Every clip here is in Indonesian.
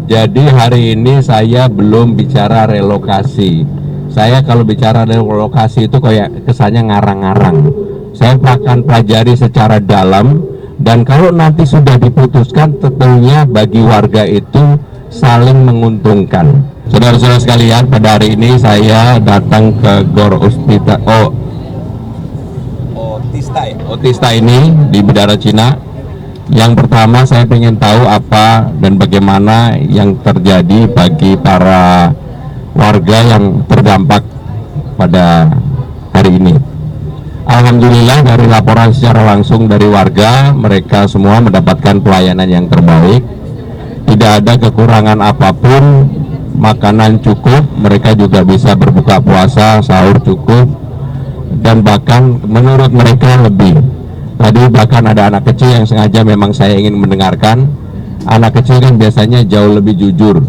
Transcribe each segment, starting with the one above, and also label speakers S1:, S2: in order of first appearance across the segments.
S1: Jadi hari ini saya belum bicara relokasi. Saya kalau bicara relokasi itu kayak kesannya ngarang-ngarang. Saya akan pelajari secara dalam, dan kalau nanti sudah diputuskan tentunya bagi warga itu saling menguntungkan. Saudara-saudara sekalian, pada hari ini saya datang ke Gor Otista ini di Bidara Cina. Yang pertama saya ingin tahu apa dan bagaimana yang terjadi bagi para warga yang terdampak pada hari ini. Alhamdulillah dari laporan secara langsung dari warga, mereka semua mendapatkan pelayanan yang terbaik. Tidak ada kekurangan apapun, makanan cukup, mereka juga bisa berbuka puasa, sahur cukup, dan bahkan menurut mereka lebih. Tadi bahkan ada anak kecil yang sengaja memang saya ingin mendengarkan. Anak kecil kan biasanya jauh lebih jujur.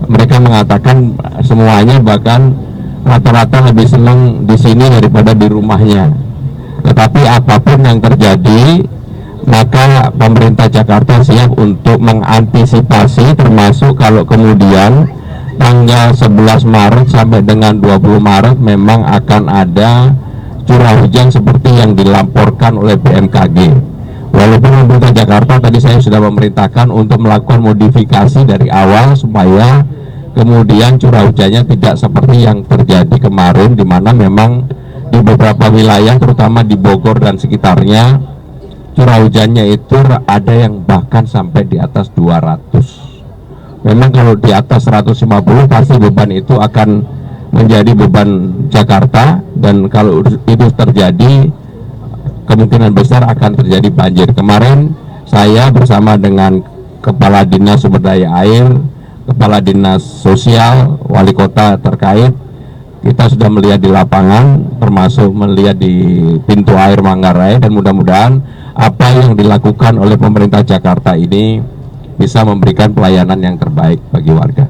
S1: Mereka mengatakan semuanya bahkan rata-rata lebih senang di sini daripada di rumahnya. Tetapi apapun yang terjadi, maka pemerintah Jakarta siap untuk mengantisipasi, termasuk kalau kemudian tanggal 11 Maret sampai dengan 20 Maret memang akan ada curah hujan seperti yang dilaporkan oleh BMKG. Walaupun pemerintah Jakarta tadi saya sudah memerintahkan untuk melakukan modifikasi dari awal supaya kemudian curah hujannya tidak seperti yang terjadi kemarin, di mana memang di beberapa wilayah terutama di Bogor dan sekitarnya curah hujannya itu ada yang bahkan sampai di atas 200. Memang kalau di atas 150 pasti beban itu akan menjadi beban Jakarta, dan kalau itu terjadi kemungkinan besar akan terjadi banjir. Kemarin saya bersama dengan Kepala Dinas Sumber Daya Air, Kepala Dinas Sosial, Wali Kota terkait, kita sudah melihat di lapangan, termasuk melihat di pintu air Manggarai, dan mudah-mudahan apa yang dilakukan oleh pemerintah Jakarta ini bisa memberikan pelayanan yang terbaik bagi warga.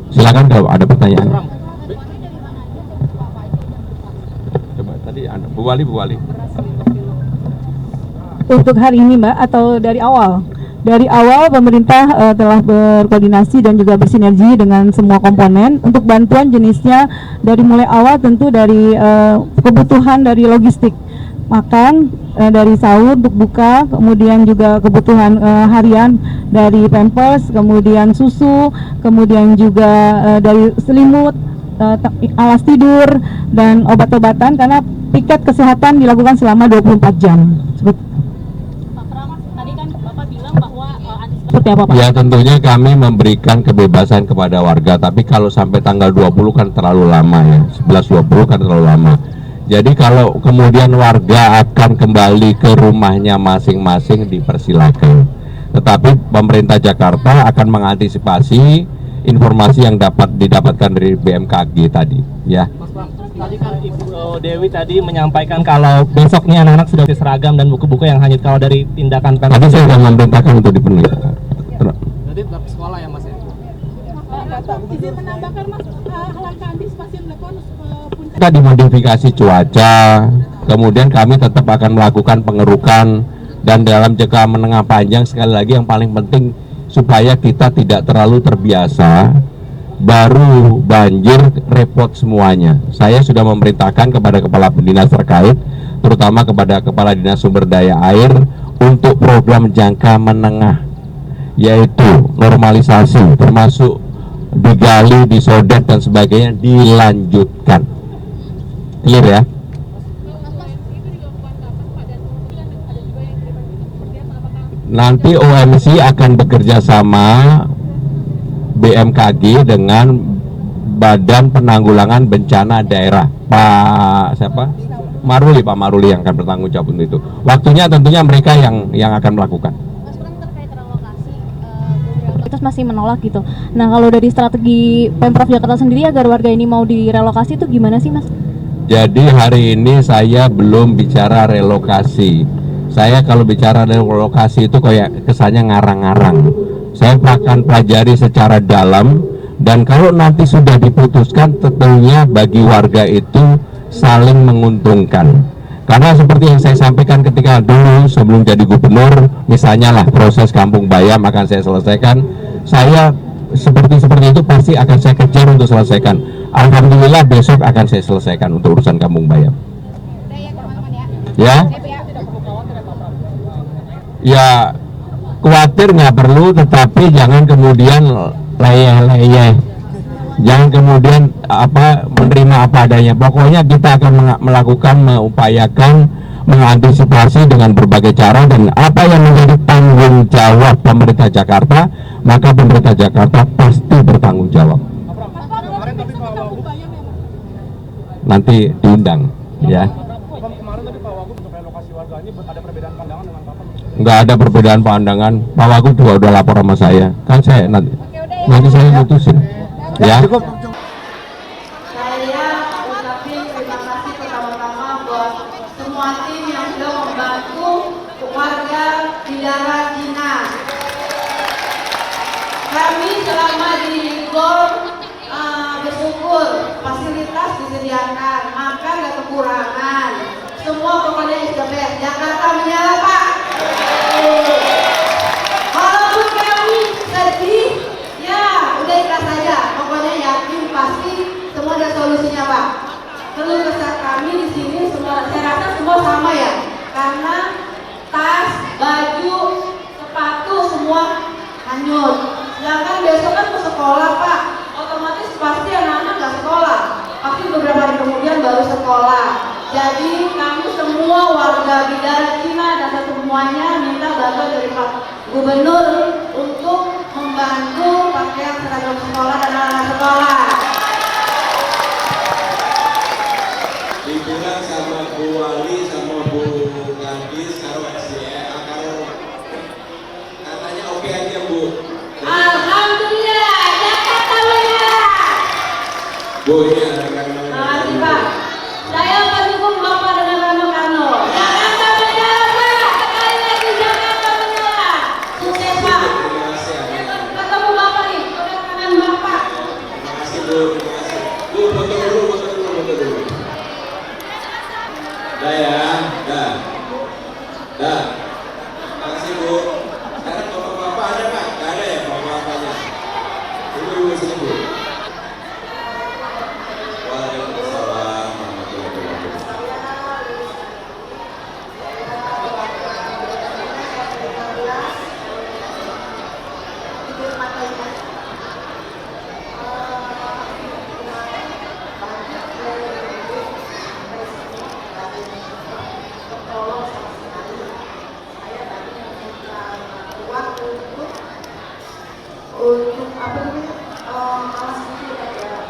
S1: Silakan kalau ada pertanyaan. Coba tadi Bu Wali.
S2: Untuk hari ini Mbak, atau dari awal? Dari awal pemerintah telah berkoordinasi dan juga bersinergi dengan semua komponen untuk bantuan jenisnya. Dari mulai awal tentu dari kebutuhan dari logistik makan, dari sahur untuk buka, kemudian juga kebutuhan harian dari pampers, kemudian susu, kemudian juga dari selimut, alas tidur, dan obat-obatan, karena piket kesehatan dilakukan selama 24 jam.
S1: Ya tentunya kami memberikan kebebasan kepada warga, tapi kalau sampai tanggal 20 kan terlalu lama ya, 11-20 kan terlalu lama. Jadi kalau kemudian warga akan kembali ke rumahnya masing-masing dipersilakan. Tetapi pemerintah Jakarta akan mengantisipasi informasi yang dapat didapatkan dari BMKG tadi ya.
S3: Tadi kan Ibu Dewi tadi menyampaikan kalau besoknya anak-anak sudah seragam dan buku-buku yang hanyut kalau dari tindakan Pemprov.
S1: Tadi saya sudah memerintahkan untuk dipenuhi.
S3: Jadi tetap sekolah ya Mas ya?
S2: Izin menambahkan Mas, langkah antisipasi yang dilakukan
S1: kita dimodifikasi cuaca, kemudian kami tetap akan melakukan pengerukan, dan dalam jangka menengah panjang sekali lagi yang paling penting supaya kita tidak terlalu terbiasa, baru banjir repot semuanya. Saya sudah memerintahkan kepada kepala dinas terkait, terutama kepada Kepala Dinas Sumber Daya Air, untuk program jangka menengah, yaitu normalisasi, termasuk digali, disodet dan sebagainya, dilanjutkan. Clear ya? Nanti OMC akan bekerja sama BMKG dengan Badan Penanggulangan Bencana Daerah, Pak Maruli yang akan bertanggung jawab untuk itu. Waktunya tentunya mereka yang akan melakukan.
S4: Terus masih menolak gitu. Nah, kalau dari strategi Pemprov Jakarta sendiri agar warga ini mau direlokasi itu gimana sih, Mas?
S1: Jadi hari ini saya belum bicara relokasi. Saya kalau bicara relokasi itu kayak kesannya ngarang-ngarang. Saya akan pelajari secara dalam, dan kalau nanti sudah diputuskan tentunya bagi warga itu saling menguntungkan. Karena seperti yang saya sampaikan ketika dulu sebelum jadi gubernur, misalnya lah proses Kampung Bayam akan saya selesaikan, saya seperti itu pasti akan saya kejar untuk selesaikan. Alhamdulillah besok akan saya selesaikan untuk urusan Kampung Bayam. Ya, ya khawatir nggak perlu, tetapi jangan kemudian leyeh-leyeh, jangan kemudian menerima apa adanya. Pokoknya kita akan melakukan, mengupayakan, mengantisipasi dengan berbagai cara, dan apa yang menjadi tanggung jawab pemerintah Jakarta, maka pemerintah Jakarta pasti bertanggung jawab. Nanti diundang, ya. Nggak ada perbedaan pandangan. Pak Wagub juga udah lapor sama saya. Kan saya nanti saya mutusin. Ya.
S5: Saya ucapin terima kasih pertama-tama buat semua tim yang sudah membantu warga Bidara Cina. Kami selama di GOR bersyukur fasilitas disediakan, makan gak kekurangan. Semua pokoknya is the best. Jakarta menyala, Pak. Walaupun kami sedih, ya udah ikhlas saja. Pokoknya yakin pasti semua ada solusinya, Pak. Keluh kesah kami di sini semua, saya rasa semua sama ya. Karena tas, baju, sepatu semua hanyut. Sedangkan besok kan ke sekolah, Pak. Otomatis pasti anak-anak nggak sekolah. Pasti beberapa hari kemudian baru sekolah. Jadi kami semua warga Bidara Cina dan semuanya minta bantuan dari Pak Gubernur untuk membantu pakaian seragam sekolah dan anak-anak sekolah.
S6: Dibilang sama Bu Wali sama Bu Gadis karo karo katanya oke aja, Bu.
S5: Alhamdulillah, Jakarta menyala.
S6: Bu, ini ada karena
S5: Makasih, Pak. Saya pendukung Bapak dengan Rano Karno. Jakarta menyala, Pak. Sekali lagi Jakarta menyala. Sukses, Pak.
S6: terima kasih.
S5: Ketemu Bapak nih, pegang tangan Bapak.
S6: Terima kasih, Bu. Terima kasih. Bu, foto dulu. Dah ya, dah. Terima kasih, Bu. Sekarang bapak-bapak ada, Pak? Nggak ada ya bapak-bapaknya? Ibu sini, Bu. Waalaikumsalam warahmatullahi wabarakatuh.
S5: Untuk apa namanya alas kaki ya karena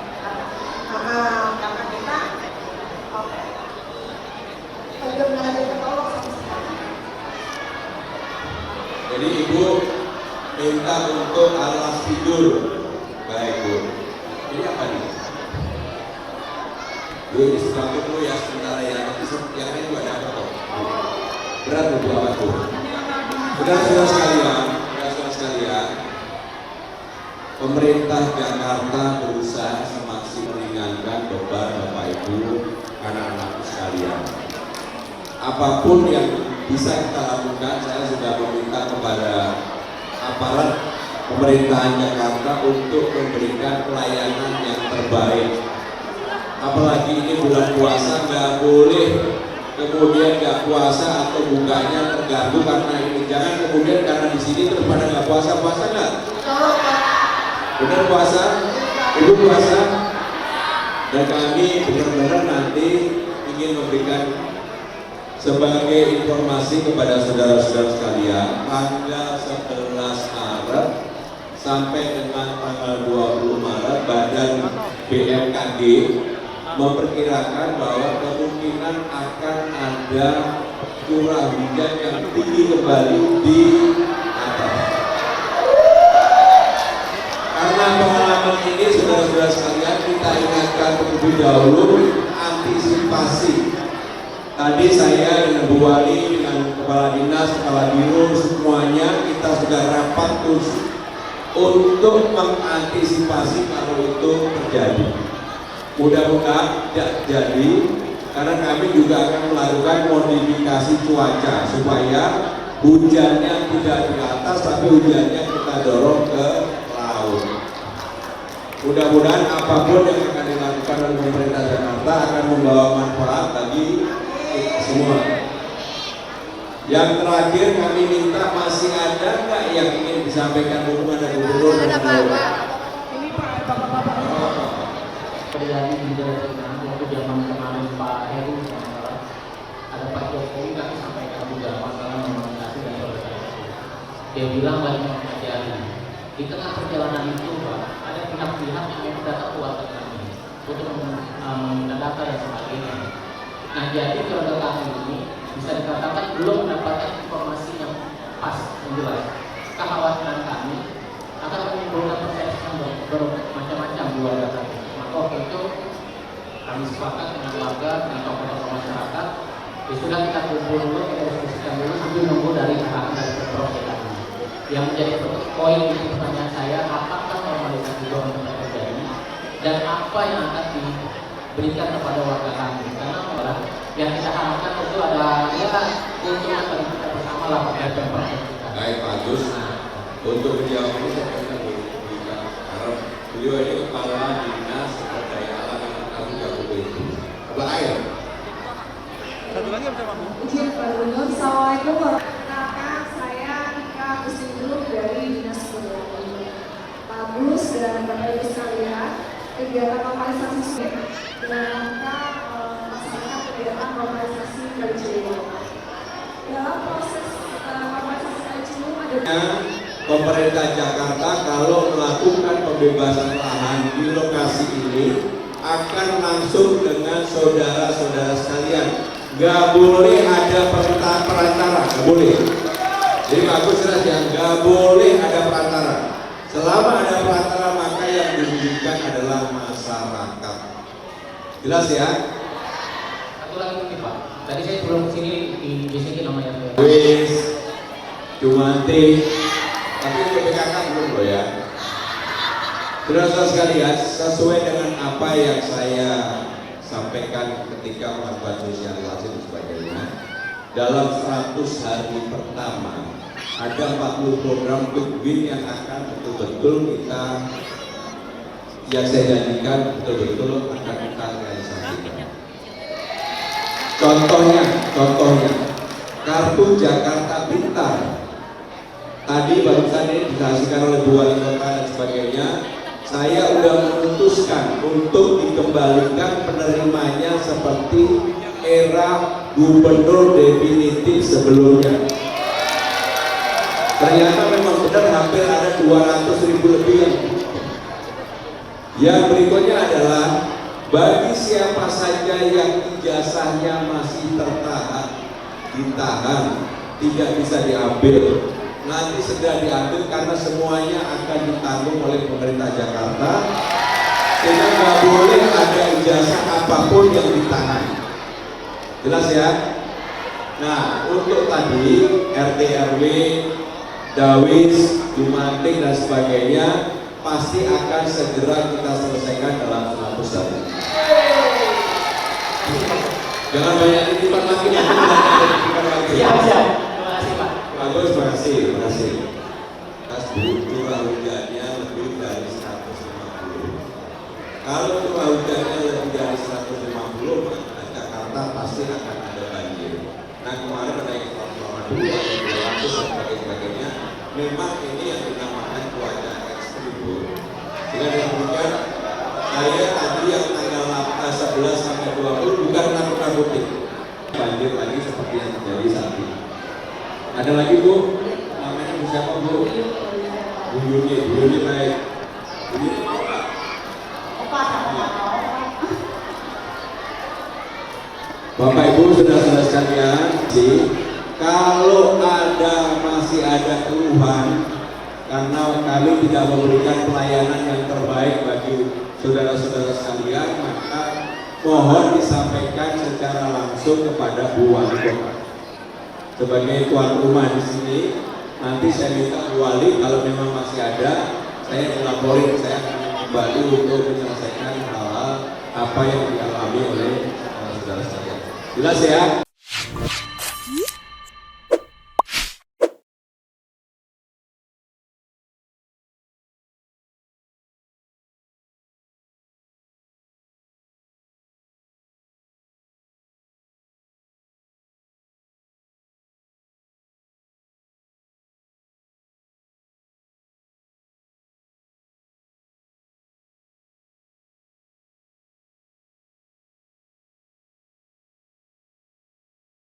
S5: kita belum ada ketolong sama sekali.
S6: Jadi Ibu minta untuk alas tidur. Baik, Bu. Ini apa nih? Bu, ini sesuatu dulu ya sementara ya. Nanti yang lain juga dapat kok. Berat Bu apa Bu? Saudara-saudara sekalian, pemerintah Jakarta berusaha semaksimal meringankan beban Bapak Ibu, anak-anak sekalian. Apapun yang bisa kita lakukan, saya sudah meminta kepada aparat pemerintahan Jakarta untuk memberikan pelayanan yang terbaik. Apalagi ini bulan puasa, nggak boleh kemudian nggak puasa atau bukanya terganggu karena ini. Jangan kemudian karena di sini terus pada nggak puasa nggak? Benar puasa? Ibu puasa? Dan kami benar-benar nanti ingin memberikan sebagai informasi kepada saudara-saudara sekalian, tanggal 11 Maret sampai dengan tanggal 20 Maret Badan BMKG memperkirakan bahwa kemungkinan akan ada curah hujan yang tinggi kembali di atas. Karena pengalaman ini saudara-saudara sekalian, kita ingatkan terlebih dahulu antisipasi. Tadi saya dengan Bu Wali, dengan Kepala Dinas, Kepala Biro, semuanya kita sudah rapat khusus untuk mengantisipasi kalau itu terjadi. Mudah-mudahan tidak jadi, karena kami juga akan melakukan modifikasi cuaca supaya hujannya tidak di atas, tapi hujannya kita dorong ke Mudah-mudahan apapun yang akan dilakukan oleh pemerintah Jakarta akan membawa manfaat bagi kita semua. Yang terakhir kami minta, masih ada nggak yang ingin disampaikan hubungan dengan gubernur dan Pak.
S5: Ini Bapak-Bapak.
S7: Terjadi di dalam waktu zaman kemarin Pak Heru ada Pak Jokowi kami sampaikan juga masalah nominasi dan organisasi. Dia bilang banyak yang terjadi di tengah perjalanan itu Pak, ada pihak-pihak yang minta kekuatan kami untuk meminta data dan sebagainya. Nah jadi keluarga kami ini bisa dikatakan belum mendapatkan informasi yang pas yang jelas. Kekhawatiran kami akan menimbulkan persepsi yang bermacam-macam di warga kami. Maka waktu itu kami sepakat dengan warga dan tokoh-tokoh masyarakat. Ya sudah, kita kumpul dulu, kita diskusikan dulu sambil nunggu dari arahan dari Pemprov DKI. Yang menjadi poin itu pertanyaan saya, apakah normalisasi dorong yang terjadi dan apa yang akan diberikan kepada warga kami? Karena yang kita harapkan itu ada keuntungan bagi kita bersama lah pada Pemprov kita.
S6: Baik, Pak Agus. Untuk menjawab ini saya akan berikan harap beliau ini kepala dinas sumber daya alam yang bertanggung jawab itu. Pak Air.
S5: Izin Pak Gubernur, Assalamualaikum warahmatullahi. Saya Ika Kusinduluk dari Dinas Perhubungan. Pak Agus dan Bapak Ibu sekalian, kegiatan normalisasi sungai dalam rangka melaksanakan kegiatan normalisasi Kali Ciliwung. Dalam proses normalisasi Kali Ciliwung ada
S6: Pemerintah Jakarta kalau melakukan pembebasan lahan di lokasi ini akan langsung dengan saudara-saudara sekalian. Gak boleh ada perantara, gak boleh. Jadi bagus jelas ya, gak boleh ada perantara. Selama ada perantara maka yang dirugikan adalah masyarakat. Jelas ya?
S7: Satu lagi mungkin Pak, tadi saya sebelum kesini di sini namanya
S6: Wis, Jumanti, tapi untuk PKK belum loh ya. Saudara sekalian, sesuai dengan apa yang saya sampaikan ketika melakukan sosialisasi dan sebagainya, dalam 100 hari pertama ada 40 program quick win yang akan betul-betul kita, yang saya janjikan betul-betul akan kita realisasikan. Contohnya kartu Jakarta Pintar. Tadi barusan ini disaksikan oleh Bu Wali Kota dan sebagainya. Saya sudah memutuskan untuk dikembalikan penerimanya seperti era gubernur definitif sebelumnya. Ternyata memang benar hampir ada 200.000 lebih yang berikutnya adalah bagi siapa saja yang ijazahnya masih ditahan, tidak bisa diambil. Nanti segera diambil karena semuanya akan ditanggung oleh pemerintah Jakarta. Sehingga nggak boleh ada ijazah apapun yang ditahan. Jelas ya? Nah, untuk tadi RT RW, Dawis, Jumantik dan sebagainya pasti akan segera kita selesaikan dalam 100 hari. Jangan banyak titipan lagi.
S7: Siap. Terima kasih Pak.
S6: Bagus, terima kasih. Mas Bu, curah hujannya lebih dari 150. Kalau curah hujannya lebih dari 150, maka Jakarta pasti akan ada banjir. Nah kemarin ada yang 1,2, 200 dan sebagainya. Memang ini yang dinamakan cuaca ekstrim. Dengan demikian, saya tadi yang tanggal 11 sampai 20 bukan nakut-nakutin banjir lagi seperti yang terjadi saat ini. Ada lagi Bu, namanya Bu siapa Bu? Bu Yuni baik. Bu Yuni mau nggak? Bapak Ibu saudara-saudara sekalian, kalau masih ada keluhan karena kami tidak memberikan pelayanan yang terbaik bagi saudara-saudara sekalian, maka mohon disampaikan secara langsung kepada Bu Wali Kota. Sebagai tuan rumah di sini, nanti saya minta Bu Wali kalau memang masih ada, saya melaporin, saya akan kembali untuk menyelesaikan hal-hal apa yang dialami oleh saudara sekalian. Jelas ya?